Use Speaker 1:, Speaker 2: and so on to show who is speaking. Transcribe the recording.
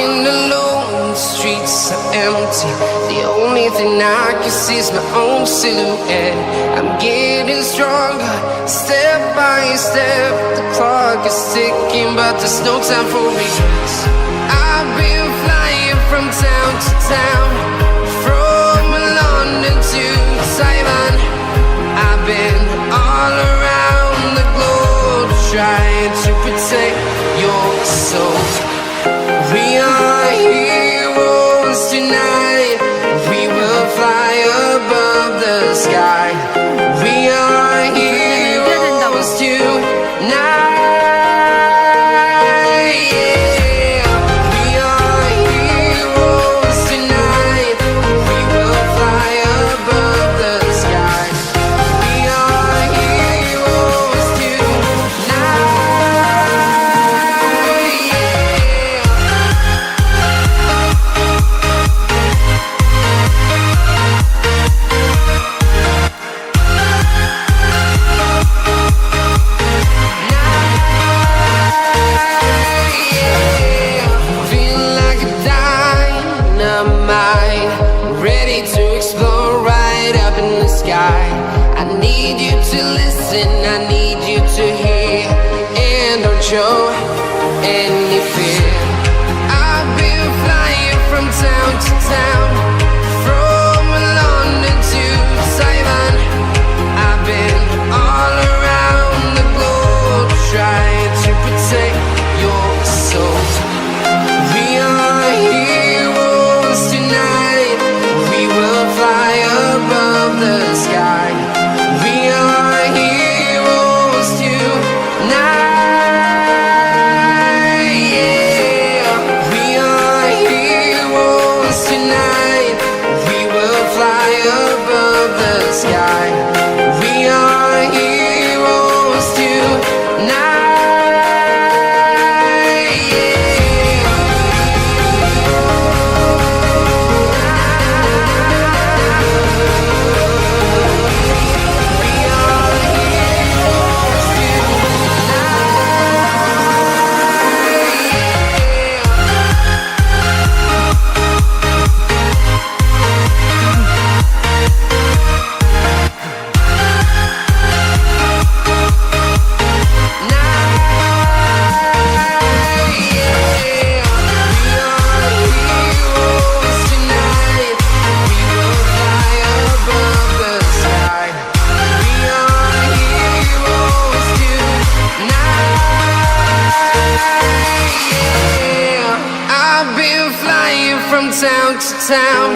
Speaker 1: Walking alone, the streets are empty. The only thing I can see is my own silhouette. I'm getting stronger, step by step. The clock is ticking, but there's no time for me. I've been flying from town to town, from London to Taiwan. I've been all around the globe, trying to protect your soul. We are heroes tonight. We will fly above the sky. We are heroes tonight. I need you to hear and don't show any fear. I've been flying from town to town, from London to Taiwan. I've been all around the globe, trying to protect your soul. We are heroes tonight. We will fly above the sky. We are heroes tonight. Yeah. We are heroes tonight. We will fly above the sky. We are heroes tonight. I've been flying from town to town,